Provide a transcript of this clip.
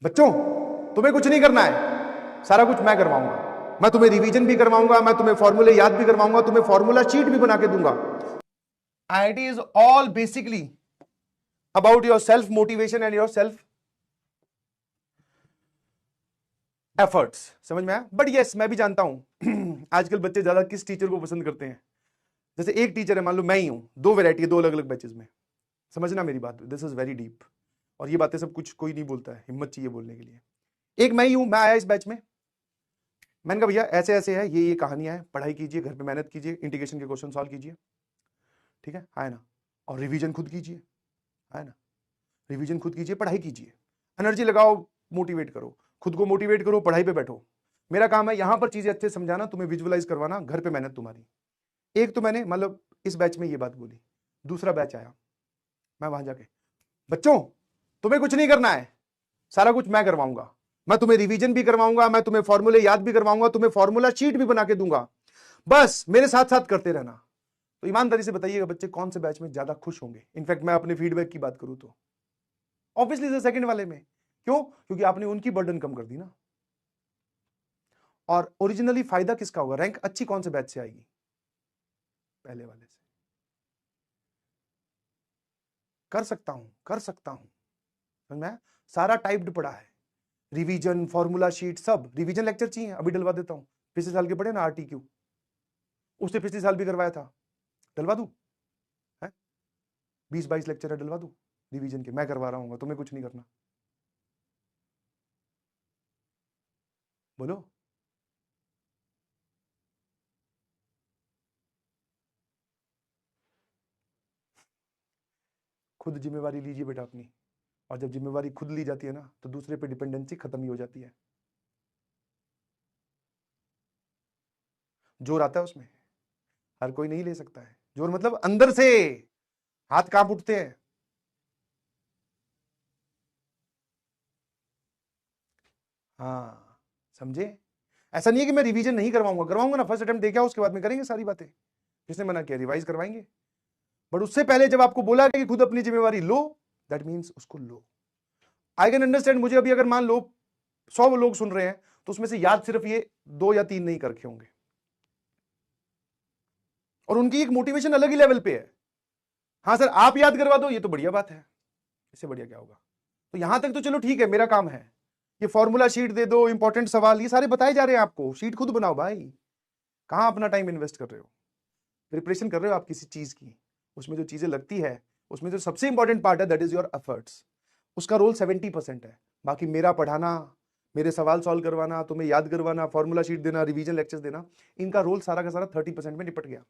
बच्चों, तुम्हें कुछ नहीं करना है, सारा कुछ मैं करवाऊंगा। मैं तुम्हें रिवीजन भी करवाऊंगा, मैं तुम्हें फॉर्मूले याद भी करवाऊंगा, तुम्हें फॉर्मूला शीट भी बना के दूंगा। IIT is all basically about your self motivation and your self efforts. समझ में आया? बट यस, मैं भी जानता हूं आजकल बच्चे ज्यादा किस टीचर को पसंद करते हैं। जैसे एक टीचर है, मान लो मैं ही हूं, दो वैरायटी है, दो अलग अलग बैचेस में। समझना मेरी बात, दिस इज वेरी डीप। और ये बातें सब कुछ कोई नहीं बोलता है, हिम्मत चाहिए बोलने के लिए। एक मैं ही हूं, मैं आया इस बैच में, मैंने कहा भैया ऐसे ऐसे है, ये कहानियां हैं, पढ़ाई कीजिए, घर पे मेहनत कीजिए, इंटीग्रेशन के क्वेश्चन सॉल्व कीजिए, ठीक है ना, और रिवीजन खुद कीजिए, है ना, रिवीजन खुद कीजिए, पढ़ाई कीजिए, एनर्जी लगाओ, मोटिवेट करो, खुद को मोटिवेट करो, पढ़ाई पे बैठो। मेरा काम है यहां पर चीजें अच्छे समझाना, तुम्हें विजुअलाइज करवाना, घर पे मेहनत तुम्हारी। एक तो मैंने मतलब इस बैच में ये बात बोली। दूसरा बैच आया, मैं वहां जाके, बच्चों तुम्हें कुछ नहीं करना है, सारा कुछ मैं करवाऊंगा। मैं तुम्हें रिवीजन भी करवाऊंगा, मैं तुम्हें फॉर्मूले याद भी करवाऊंगा, तुम्हें फॉर्मूला शीट भी बना के दूंगा, बस मेरे साथ साथ करते रहना। तो ईमानदारी से बताइएगा बच्चे कौन से बैच में ज्यादा खुश होंगे? इनफैक्ट मैं अपने फीडबैक की बात करूं तो ऑब्वियसली सेकंड वाले में। क्यों? क्योंकि आपने उनकी बर्डन कम कर दी ना। और ओरिजिनली फायदा किसका होगा? रैंक अच्छी कौन से बैच से आएगी? पहले वाले से। कर सकता हूं, कर सकता हूं, समझ में? सारा टाइप्ड पड़ा है, रिवीजन, फॉर्मूला शीट, सब। रिवीजन लेक्चर चाहिए, अभी डलवा देता हूं। पिछले साल के पढ़े ना आरटीक्यू, उसने पिछले साल भी करवाया था, डलवा दूं? है 20-22 लेक्चर है, डलवा दूं रिवीजन के? मैं करवा रहा हूं, तुम्हें कुछ नहीं करना। बोलो। खुद जिम्मेवारी लीजिए बेटा अपनी। और जब जिम्मेवारी खुद ली जाती है ना, तो दूसरे पे डिपेंडेंसी खत्म ही हो जाती है। जोर आता है उसमें, हर कोई नहीं ले सकता है जोर, मतलब अंदर से हाथ कांप उठते हैं। हाँ, समझे? ऐसा नहीं है कि मैं रिवीजन नहीं करवाऊंगा, करवाऊंगा ना, फर्स्ट अटेम्प्ट दे के आओ, उसके बाद में करेंगे सारी बातें। किसने मना किया? रिवाइज करवाएंगे। बट उससे पहले जब आपको बोला गया कि खुद अपनी जिम्मेवारी लो, दैट मीन्स उसको लो। आई कैन अंडरस्टैंड, मुझे अभी अगर मान लो 100 लोग सुन रहे हैं, तो उसमें से याद सिर्फ ये 2 या 3 नहीं करके होंगे, और उनकी एक मोटिवेशन अलग ही लेवल पे है। हाँ सर आप याद करवा दो, ये तो बढ़िया बात है, इससे बढ़िया क्या होगा? तो यहां तक तो चलो ठीक है, मेरा काम है। ये फॉर्मूला शीट दे दो, इंपॉर्टेंट सवाल, ये सारे बताए जा रहे हैं आपको, शीट खुद बनाओ भाई। कहां अपना टाइम इन्वेस्ट कर रहे हो? प्रिपरेशन कर रहे हो आप किसी चीज की, उसमें जो चीजें लगती है, उसमें जो सबसे इंपॉर्टेंट पार्ट है दैट इज योर एफर्ट्स। उसका रोल 70% है। बाकी मेरा पढ़ाना, मेरे सवाल सॉल्व करवाना, तुम्हें याद करवाना, फॉर्मूला शीट देना, रिवीजन लेक्चर्स देना, इनका रोल सारा का सारा 30% में निपट गया।